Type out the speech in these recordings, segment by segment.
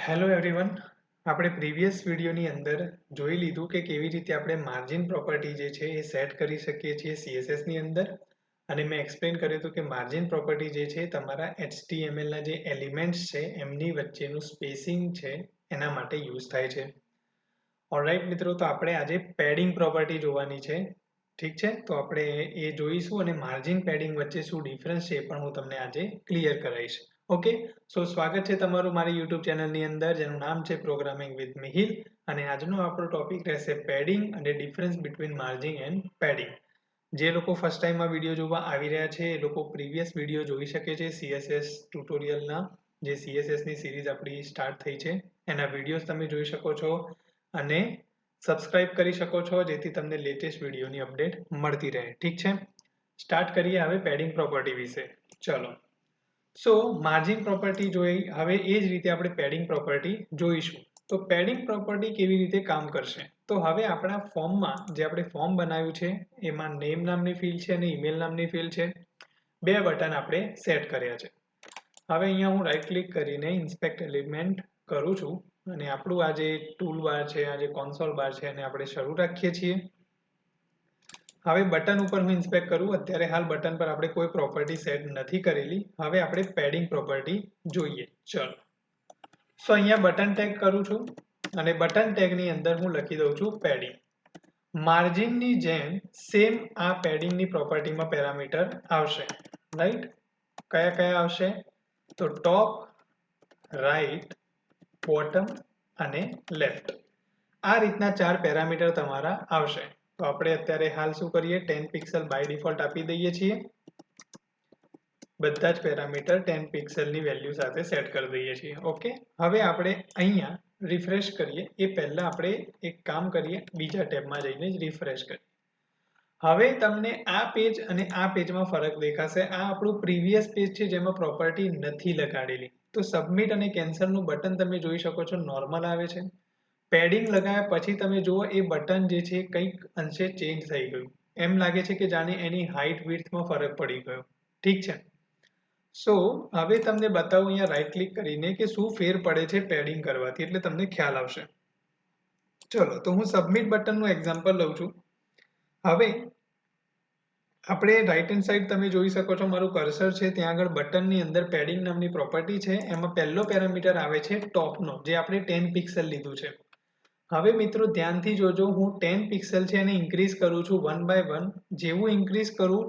Hello everyone, આપણે previous વિડીયોની અંદર જોઈ લીધું કે કેવી રીતે આપણે માર્જિન પ્રોપર્ટી જે છે એ સેટ કરી શકીએ છીએ સીએસએસની અંદર. અને મેં એક્સપ્લેન કર્યું હતું કે માર્જિન પ્રોપર્ટી જે છે તમારા HTMLના જે એલિમેન્ટ્સ છે એમની વચ્ચેનું સ્પેસિંગ છે એના માટે યુઝ થાય છે. ઓલરાઈટ મિત્રો, તો આપણે આજે પેડિંગ પ્રોપર્ટી જોવાની છે. ઠીક છે, તો આપણે એ જોઈશું અને માર્જિન પેડિંગ વચ્ચે શું ડિફરન્સ છે એ પણ હું તમને આજે ક્લિયર કરાવીશ. ઓકે, સો સ્વાગત છે તમારું મારી યુટ્યુબ ચેનલની અંદર જેનું નામ છે પ્રોગ્રામિંગ વિથ મિહિર. અને આજનો આપણો ટોપિક રહેશે પેડિંગ અને difference between margin and padding. જે લોકો ફર્સ્ટ ટાઈમ આ વિડીયો જોવા આવી રહ્યા છે એ લોકો પ્રીવિયસ વિડીયો જોઈ શકે છે સીએસએસ ટ્યુટોરિયલના. જે સીએસએસની સિરીઝ આપણી સ્ટાર્ટ થઈ છે એના વિડીયોઝ તમે જોઈ શકો છો અને સબસ્ક્રાઇબ કરી શકો છો જેથી તમને લેટેસ્ટ વિડીયોની અપડેટ મળતી રહે. ઠીક છે, સ્ટાર્ટ કરીએ હવે પેડિંગ પ્રોપર્ટી વિશે. ચલો, સો માર્જિન પ્રોપર્ટી જોઈ, હવે એ જ રીતે આપણે પેડિંગ પ્રોપર્ટી જોઈશું. તો પેડિંગ પ્રોપર્ટી કેવી રીતે કામ કરશે? તો હવે આપણા ફોર્મમાં જે આપણે ફોર્મ બનાવ્યું છે એમાં નેમ નામની ફિલ્ડ છે અને ઈમેલ નામની ફિલ્ડ છે. બે બટન આપણે સેટ કર્યા છે. હવે અહીંયા હું રાઈટ ક્લિક કરીને ઇન્સ્પેક્ટ એલિમેન્ટ કરું છું અને આપણું આ જે ટૂલ બાર છે, આ જે કોન્સોલ બાર છે એને આપણે શરૂ રાખીએ છીએ. હવે બટન ઉપર હું ઇન્સ્પેક્ટ કરું, અત્યારે હાલ બટન પર આપણે કોઈ પ્રોપર્ટી સેટ નથી કરેલી. હવે આપણે પેડિંગ પ્રોપર્ટી જોઈએ. ચલો, સો અહીંયા બટન ટેગ કરું છું અને બટન ટેગની અંદર હું લખી દઉં છું પેડિંગ. માર્જિનની જેમ સેમ આ પેડિંગની પ્રોપર્ટીમાં પેરામીટર આવશે. રાઈટ, કયા કયા આવશે? તો ટોપ, રાઈટ, બોટમ અને લેફ્ટ. આ રીતના 4 પેરામીટર તમારા આવશે. તો આપણે અત્યારે હાલ શું કરીએ, 10 પિક્સલ બાય ડિફોલ્ટ આપી દઈએ છીએ. બધા જ પેરામીટર 10 પિક્સલની વેલ્યુ સાથે સેટ કરી દઈએ છીએ. ઓકે, હવે આપણે અહીંયા રિફ્રેશ કરીએ એ પહેલા આપણે એક કામ કરીએ, બીજા ટેબમાં જઈને જ રિફ્રેશ કરીએ. હવે તમને આ પેજ અને આ પેજમાં ફરક દેખાશે. આ આપણું પ્રીવિયસ પેજ છે જેમાં પ્રોપર્ટી નથી લગાડેલી. તો સબમિટ અને કેન્સલનું બટન તમે જોઈ શકો છો નોર્મલ આવે છે. પેડિંગ લગાવ્યા પછી તમે જુઓ એ બટન જે છે કંઈક અંશે ચેન્જ થઈ ગયું. એમ લાગે છે કે જાણે એની હાઇટ વિડ્થમાં ફરક પડી ગયો. ઠીક છે, સો હવે તમને બતાવું અહીંયા રાઈટ ક્લિક કરીને કે શું ફેર પડે છે પેડિંગ કરવાથી, એટલે તમને ખ્યાલ આવશે. ચલો, તો હું સબમિટ બટનનું એક્ઝામ્પલ લઉં છું. હવે આપણે રાઈટ હેન્ડ સાઈડ તમે જોઈ શકો છો મારું કર્સર છે, ત્યાં આગળ બટનની અંદર પેડિંગ નામની પ્રોપર્ટી છે. એમાં પહેલો પેરામીટર આવે છે ટોપનો, જે આપણે 10 પિક્સલ લીધું છે. હવે મિત્રો ધ્યાનથી જોજો, હું 10 પિક્સલ છે એને ઇન્ક્રીઝ કરું છું 1 બાય 1. જેવું ઇન્ક્રીઝ કરું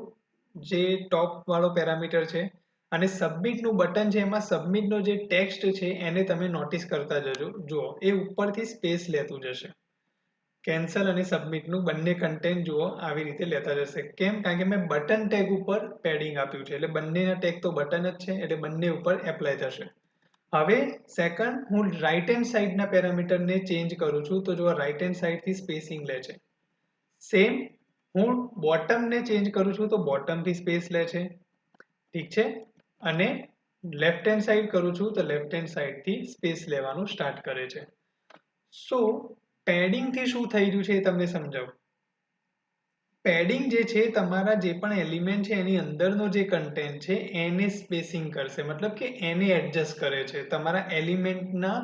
જે ટોપ વાળો પેરામીટર છે અને સબમિટનું બટન છે એમાં સબમિટનો જે ટેક્સ્ટ છે એને તમે નોટિસ કરતા જજો. જુઓ, એ ઉપરથી સ્પેસ લેતું જશે. કેન્સલ અને સબમિટનું બંને કન્ટેન્ટ જુઓ આવી રીતે લેતા જશે. કેમ? કારણ કે મેં બટન ટેગ ઉપર પેડિંગ આપ્યું છે, એટલે બંનેના ટેગ તો બટન જ છે, એટલે બંને ઉપર એપ્લાય થશે. હવે સેકન્ડ, હું રાઈટ હેન્ડ સાઈડના પેરામીટરને ચેન્જ કરું છું. તો જો રાઈટ હેન્ડ સાઈડથી સ્પેસિંગ લે છે. સેમ, હું બોટમને ચેન્જ કરું છું તો બોટમથી સ્પેસ લે છે. ઠીક છે, અને લેફ્ટ હેન્ડ સાઈડ કરું છું તો લેફ્ટ હેન્ડ સાઈડથી સ્પેસ લેવાનું સ્ટાર્ટ કરે છે. સો પેડિંગથી શું થઈ રહ્યું છે એ તમને સમજાવું. પેડિંગ જે છે તમારા જે પણ એલિમેન્ટ છે એની અંદરનો જે કન્ટેન્ટ છે એને સ્પેસિંગ કરશે, મતલબ કે એને એડજસ્ટ કરે છે તમારા એલિમેન્ટના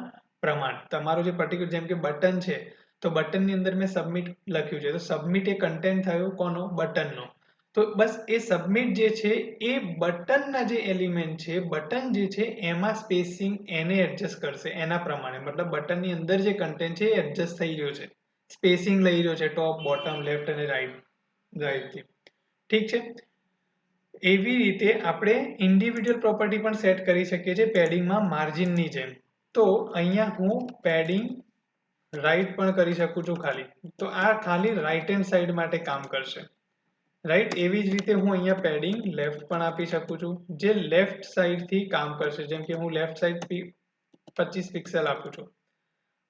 પ્રમાણ. તમારો જે પર્ટિક્યુલર, જેમ કે બટન છે તો બટનની અંદર મેં સબમિટ લખ્યું છે, તો સબમિટ એ કન્ટેન્ટ થયો કોનો? બટનનો. તો બસ એ સબમિટ જે છે એ બટનના જે એલિમેન્ટ છે, બટન જે છે એમાં સ્પેસિંગ એને એડજસ્ટ કરશે એના પ્રમાણે. મતલબ બટનની અંદર જે કન્ટેન્ટ છે એ એડજસ્ટ થઈ રહ્યો છે, સ્પેસિંગ લઈ રહ્યો છે ટોપ, બોટમ, લેફ્ટ અને રાઈટથી. ઠીક છે, એવી રીતે આપણે ઇન્ડિવિડ્યુઅલ પ્રોપર્ટી પણ સેટ કરી શકીએ છીએ પેડિંગમાં માર્જિનની જેમ. તો અહીંયા હું પેડિંગ રાઈટ પણ કરી શકું છું ખાલી. તો આ ખાલી રાઈટ હેન્ડ સાઈડ માટે કામ કરશે. રાઈટ, એવી જ રીતે હું અહીંયા પેડિંગ લેફ્ટ પણ આપી શકું છું, જે લેફ્ટ સાઈડથી કામ કરશે. જેમ કે હું લેફ્ટ સાઈડ 25 પિક્સલ આપું છું.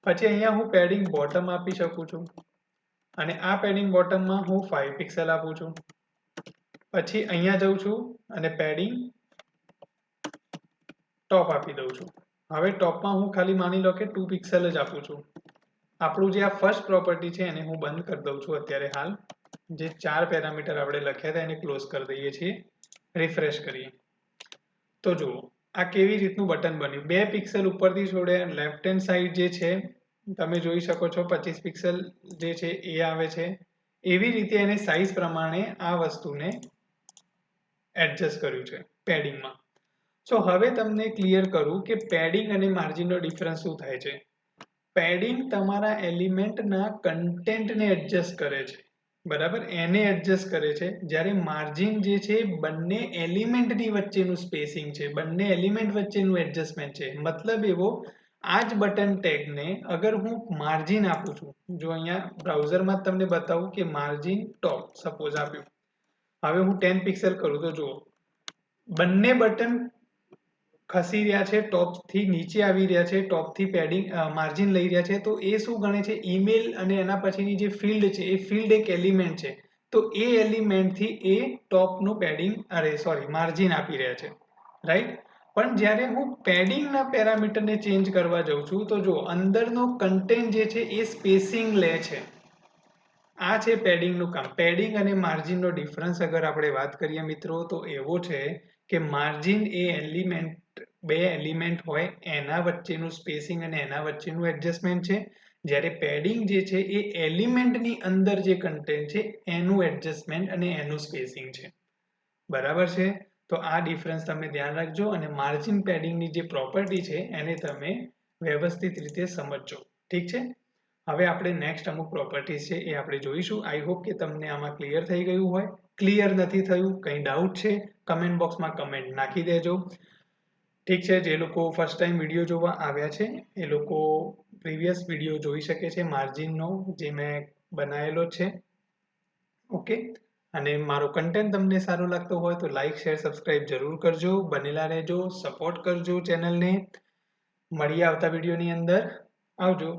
પછી અહીંયા હું પેડિંગ બોટમ આપી શકું છું અને આ પેડિંગ બોટમમાં હું 5 પિક્સલ આપું છું. પછી અહીંયા જઉં છું અને પેડિંગ ટોપ આપી દઉં છું. હવે ટોપમાં હું ખાલી માની લો કે 2 પિક્સલ જ આપું છું. આપણું જે આ ફર્સ્ટ પ્રોપર્ટી છે એને હું બંધ કરી દઉં છું અત્યારે હાલ. જે 4 પેરામીટર આપણે લખ્યા હતા એને ક્લોઝ કરી દઈએ છીએ, રિફ્રેશ કરીએ. તો જુઓ, આ કેવી રીતનું બટન બન્યું, 2 પિક્સલ ઉપરથી છોડે, લેફ્ટ હેન્ડ સાઈડ જે છે તમે જોઈ શકો છો 25 પિક્સલ જે છે એ આવે છે. એવી રીતે એને સાઈઝ પ્રમાણે આ વસ્તુને એડજસ્ટ કર્યું છે પેડિંગમાં. સો હવે તમને ક્લિયર કરું કે પેડિંગ અને માર્જિનનો ડિફરન્સ શું થાય છે. પેડિંગ તમારા એલિમેન્ટના કન્ટેન્ટને એડજસ્ટ કરે છે, બરાબર, એને એડજસ્ટ કરે છે. જ્યારે માર્જિન જે છે બંને એલિમેન્ટની વચ્ચેનું સ્પેસિંગ છે, બંને એલિમેન્ટ વચ્ચેનું એડજસ્ટમેન્ટ છે. મતલબ એવો, આ જ બટન ટેગને અગર હું માર્જિન આપું છું, જો અહીંયા બ્રાઉઝરમાં તમને બતાવું કે માર્જિન ટોપ સપોઝ આપ્યું, હવે હું 10 પિક્સલ કરું તો જુઓ બંને બટન ખસી રહ્યા છે, ટોપથી નીચે આવી રહ્યા છે, ટોપથી પેડિંગ માર્જિન લઈ રહ્યા છે. તો એ શું ગણે છે, ઈમેલ અને એના પછીની જે ફિલ્ડ છે એ ફિલ્ડ એક એલિમેન્ટ છે. તો એ એલિમેન્ટથી એ ટોપનું પેડિંગ માર્જિન આપી રહ્યા છે, રાઈટ. પણ જ્યારે હું પેડિંગના પેરામીટરને ચેન્જ કરવા જાઉં છું તો જો અંદરનો કન્ટેન્ટ જે છે એ સ્પેસિંગ લે છે. આ છે પેડિંગનું કામ. પેડિંગ અને માર્જિનનો ડિફરન્સ અગર આપણે વાત કરીએ મિત્રો તો એવો છે કે માર્જિન એ બે એલિમેન્ટ હોય એના વચ્ચેનું સ્પેસિંગ અને એના વચ્ચેનું એડજસ્ટમેન્ટ છે. જ્યારે પેડિંગ જે છે એ એલિમેન્ટની અંદર જે કન્ટેન્ટ છે એનું એડજસ્ટમેન્ટ અને એનું સ્પેસિંગ છે. બરાબર છે. તો આ ડિફરન્સ તમે ધ્યાન રાખજો અને માર્જિન પેડિંગની જે પ્રોપર્ટી છે એને તમે વ્યવસ્થિત રીતે સમજજો. ઠીક છે. હવે આપણે નેક્સ્ટ અમુક પ્રોપર્ટીઝ છે એ આપણે જોઈશું. આઈ હોપ કે તમને આમાં ક્લિયર થઈ ગયું હોય. ક્લિયર નથી થયું, કંઈ ડાઉટ છે, કમેન્ટ બોક્સમાં કમેન્ટ નાખી દેજો. ઠીક છે. જે લોકો ફર્સ્ટ ટાઈમ વિડીયો જોવા આવ્યા છે એ લોકો પ્રીવિયસ વિડીયો જોઈ શકે છે માર્જિનનો, જે મેં બનાવેલો છે. ઓકે. અને મારો કન્ટેન્ટ તમને સારો લાગતો હોય તો લાઈક, શેર, સબસ્ક્રાઇબ જરૂર કરજો. બનેલા રહેજો, સપોર્ટ કરજો ચેનલને. મળીએ આવતા વિડીયોની અંદર. આવજો.